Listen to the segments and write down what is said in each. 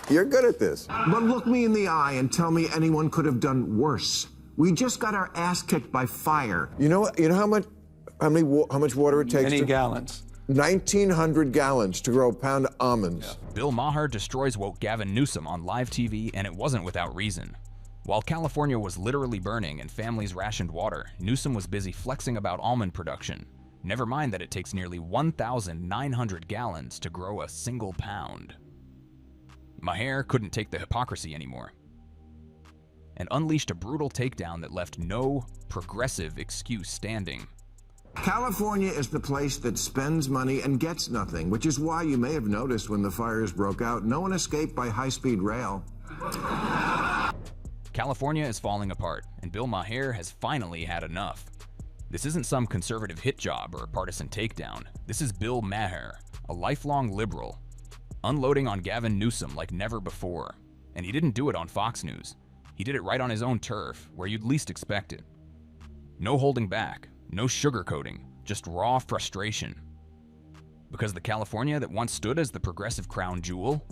You're good at this. But look me in the eye and tell me anyone could have done worse. We just got our ass kicked by fire. You know how much water it takes? Many gallons. 1,900 gallons to grow a pound of almonds. Yeah. Bill Maher destroys woke Gavin Newsom on live TV, and it wasn't without reason. While California was literally burning and families rationed water, Newsom was busy flexing about almond production. Never mind that it takes nearly 1,900 gallons to grow a single pound. Maher couldn't take the hypocrisy anymore and unleashed a brutal takedown that left no progressive excuse standing. California is the place that spends money and gets nothing, which is why you may have noticed when the fires broke out, no one escaped by high-speed rail. California is falling apart, and Bill Maher has finally had enough. This isn't some conservative hit job or partisan takedown. This is Bill Maher, a lifelong liberal, unloading on Gavin Newsom like never before. And he didn't do it on Fox News. He did it right on his own turf, where you'd least expect it. No holding back, no sugarcoating, just raw frustration. Because the California that once stood as the progressive crown jewel,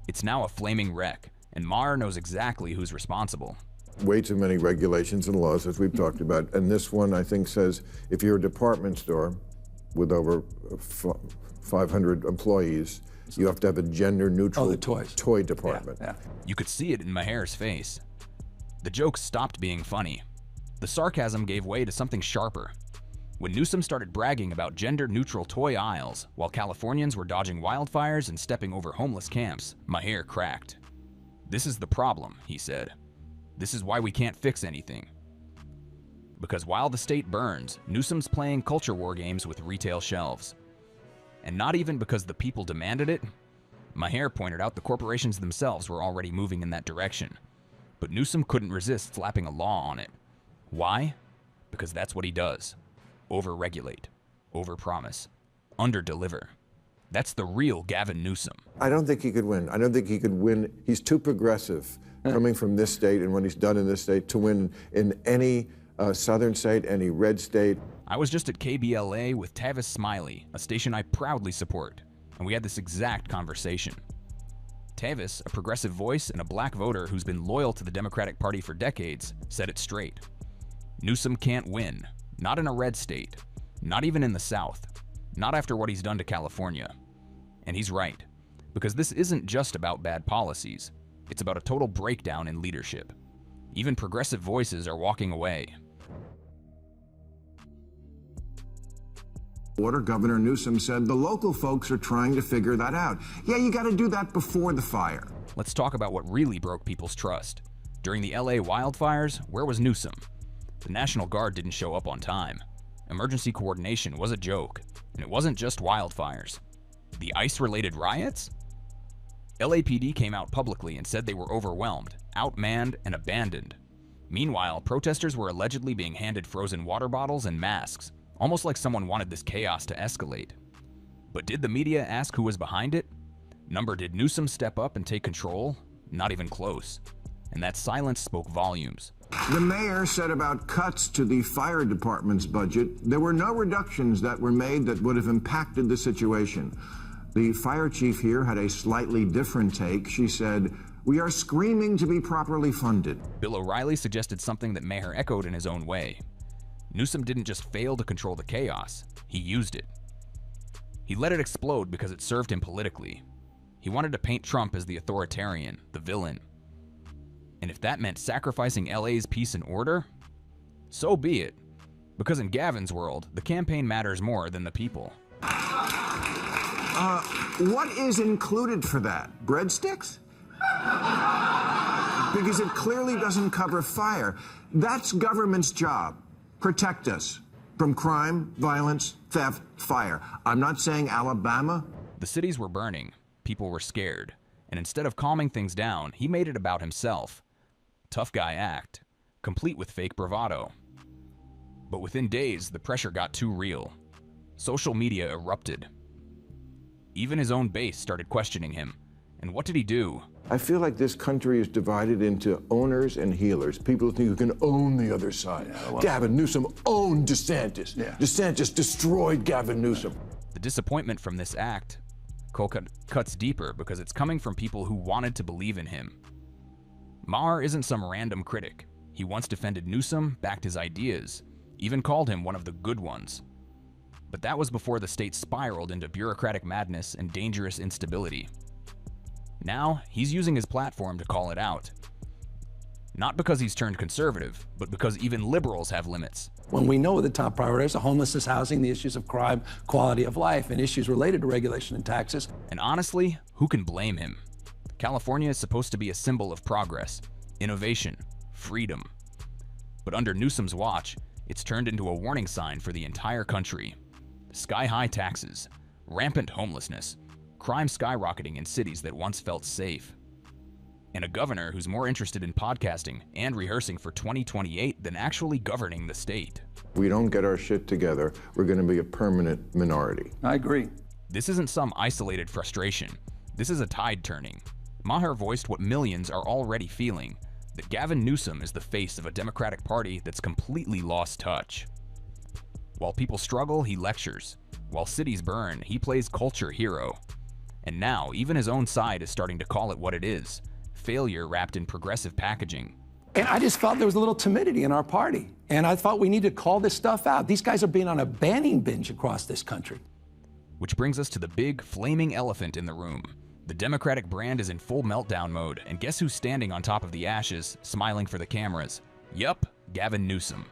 it's now a flaming wreck, and Maher knows exactly who's responsible. Way too many regulations and laws, as we've talked about. And this one, I think, says if you're a department store with over 500 employees, you have to have a gender-neutral toy department. Yeah. You could see it in Maher's face. The jokes stopped being funny. The sarcasm gave way to something sharper. When Newsom started bragging about gender-neutral toy aisles, while Californians were dodging wildfires and stepping over homeless camps, Maher cracked. "This is the problem," he said. "This is why we can't fix anything." Because while the state burns, Newsom's playing culture war games with retail shelves. And not even because the people demanded it. Maher pointed out the corporations themselves were already moving in that direction. But Newsom couldn't resist slapping a law on it. Why? Because that's what he does. Over-regulate, over-promise, under-deliver. That's the real Gavin Newsom. I don't think he could win. I don't think he could win. He's too progressive coming from this state and what he's done in this state to win in any southern state, any red state. I was just at KBLA with Tavis Smiley, a station I proudly support, and we had this exact conversation. Tavis, a progressive voice and a black voter who's been loyal to the Democratic Party for decades, said it straight. Newsom can't win, not in a red state, not even in the South, not after what he's done to California. And he's right, because this isn't just about bad policies, it's about a total breakdown in leadership. Even progressive voices are walking away. Governor Newsom said the local folks are trying to figure that out. Yeah, you got to do that before the fire. Let's talk about what really broke people's trust. During the LA wildfires, where was Newsom? The National Guard didn't show up on time. Emergency coordination was a joke, and it wasn't just wildfires. The ICE-related riots? LAPD came out publicly and said they were overwhelmed, outmanned, and abandoned. Meanwhile, protesters were allegedly being handed frozen water bottles and masks, almost like someone wanted this chaos to escalate. But did the media ask who was behind it? Did Newsom step up and take control? Not even close. And that silence spoke volumes. The mayor said about cuts to the fire department's budget, there were no reductions that were made that would have impacted the situation. The fire chief here had a slightly different take. She said, "We are screaming to be properly funded." Bill O'Reilly suggested something that Maher echoed in his own way. Newsom didn't just fail to control the chaos, he used it. He let it explode because it served him politically. He wanted to paint Trump as the authoritarian, the villain. And if that meant sacrificing LA's peace and order, so be it. Because in Gavin's world, the campaign matters more than the people. What is included for that? Breadsticks? Because it clearly doesn't cover fire. That's government's job. Protect us from crime, violence, theft, fire. I'm not saying Alabama. The cities were burning, people were scared, and instead of calming things down, he made it about himself. Tough guy act, complete with fake bravado. But within days, the pressure got too real. Social media erupted. Even his own base started questioning him. And what did he do? I feel like this country is divided into owners and healers. People think you can own the other side. Yeah, well, Gavin Newsom owned DeSantis. Yeah. DeSantis destroyed Gavin Newsom. The disappointment from this act cuts deeper because it's coming from people who wanted to believe in him. Maher isn't some random critic. He once defended Newsom, backed his ideas, even called him one of the good ones. But that was before the state spiraled into bureaucratic madness and dangerous instability. Now, he's using his platform to call it out. Not because he's turned conservative, but because even liberals have limits. When we know the top priorities are homelessness, housing, the issues of crime, quality of life, and issues related to regulation and taxes. And honestly, who can blame him? California is supposed to be a symbol of progress, innovation, freedom. But under Newsom's watch, it's turned into a warning sign for the entire country. Sky-high taxes, rampant homelessness, crime skyrocketing in cities that once felt safe, and a governor who's more interested in podcasting and rehearsing for 2028 than actually governing the state. We don't get our shit together, we're going to be a permanent minority. I agree. This isn't some isolated frustration. This is a tide turning. Maher voiced what millions are already feeling, that Gavin Newsom is the face of a Democratic Party that's completely lost touch. While people struggle, he lectures. While cities burn, he plays culture hero. And now, even his own side is starting to call it what it is: failure wrapped in progressive packaging. And I just felt there was a little timidity in our party. And I thought we needed to call this stuff out. These guys are being on a banning binge across this country. Which brings us to the big, flaming elephant in the room. The Democratic brand is in full meltdown mode, and guess who's standing on top of the ashes, smiling for the cameras? Yup, Gavin Newsom.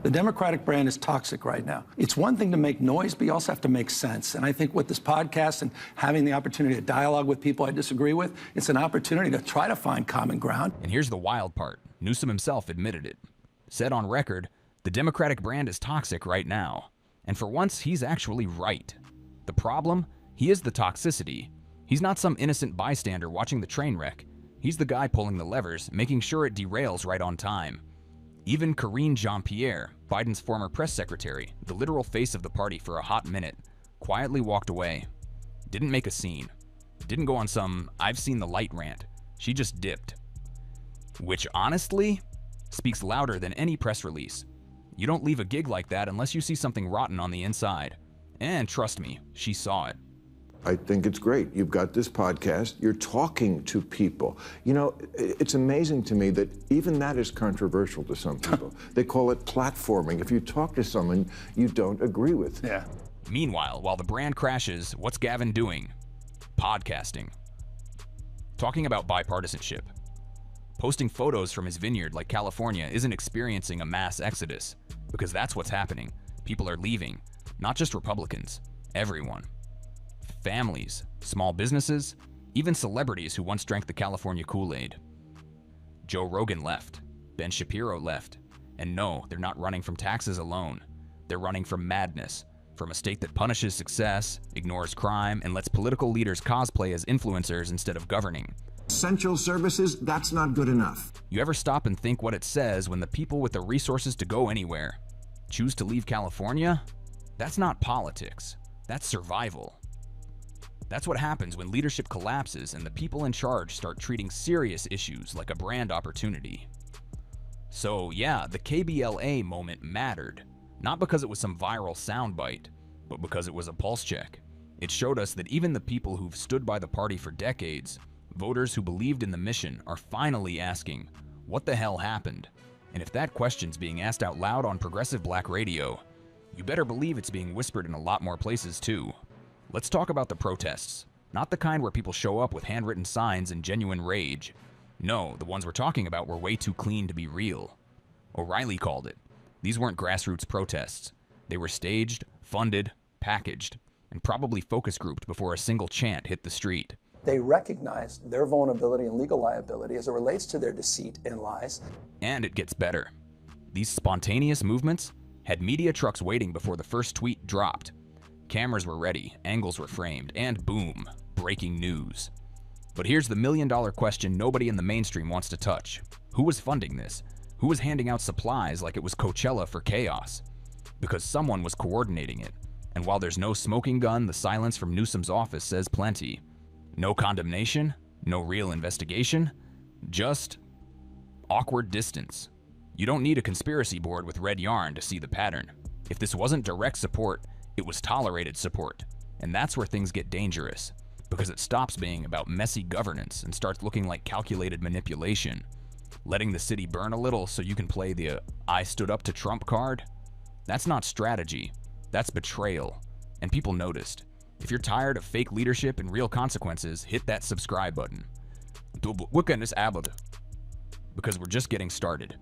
The Democratic brand is toxic right now. It's one thing to make noise, but you also have to make sense. And I think with this podcast and having the opportunity to dialogue with people I disagree with, it's an opportunity to try to find common ground. And here's the wild part. Newsom himself admitted it. Said on record, the Democratic brand is toxic right now. And for once, he's actually right. The problem? He is the toxicity. He's not some innocent bystander watching the train wreck. He's the guy pulling the levers, making sure it derails right on time. Even Karine Jean-Pierre, Biden's former press secretary, the literal face of the party for a hot minute, quietly walked away. Didn't make a scene. Didn't go on some "I've seen the light" rant. She just dipped. Which honestly speaks louder than any press release. You don't leave a gig like that unless you see something rotten on the inside. And trust me, she saw it. I think it's great. You've got this podcast. You're talking to people. You know, it's amazing to me that even that is controversial to some people. They call it platforming. If you talk to someone you don't agree with. Yeah. Meanwhile, while the brand crashes, what's Gavin doing? Podcasting. Talking about bipartisanship. Posting photos from his vineyard like California isn't experiencing a mass exodus, because that's what's happening. People are leaving. Not just Republicans. Everyone. Families, small businesses, even celebrities who once drank the California Kool-Aid. Joe Rogan left, Ben Shapiro left, and no, they're not running from taxes alone. They're running from madness, from a state that punishes success, ignores crime, and lets political leaders cosplay as influencers instead of governing. Essential services, that's not good enough. You ever stop and think what it says when the people with the resources to go anywhere choose to leave California? That's not politics, that's survival. That's what happens when leadership collapses and the people in charge start treating serious issues like a brand opportunity. So yeah, the KBLA moment mattered, not because it was some viral soundbite, but because it was a pulse check. It showed us that even the people who've stood by the party for decades, voters who believed in the mission, are finally asking, what the hell happened? And if that question's being asked out loud on progressive black radio, you better believe it's being whispered in a lot more places too. Let's talk about the protests. Not the kind where people show up with handwritten signs and genuine rage. No, the ones we're talking about were way too clean to be real. O'Reilly called it. These weren't grassroots protests. They were staged, funded, packaged, and probably focus grouped before a single chant hit the street. They recognized their vulnerability and legal liability as it relates to their deceit and lies. And it gets better. These spontaneous movements had media trucks waiting before the first tweet dropped. Cameras were ready, angles were framed, and boom, breaking news. But here's the million-dollar question nobody in the mainstream wants to touch. Who was funding this? Who was handing out supplies like it was Coachella for chaos? Because someone was coordinating it. And while there's no smoking gun, the silence from Newsom's office says plenty. No condemnation, no real investigation, just awkward distance. You don't need a conspiracy board with red yarn to see the pattern. If this wasn't direct support, it was tolerated support. And that's where things get dangerous, because it stops being about messy governance and starts looking like calculated manipulation. Letting the city burn a little so you can play the I stood up to Trump card? That's not strategy, that's betrayal. And people noticed. If you're tired of fake leadership and real consequences, hit that subscribe button. Because we're just getting started.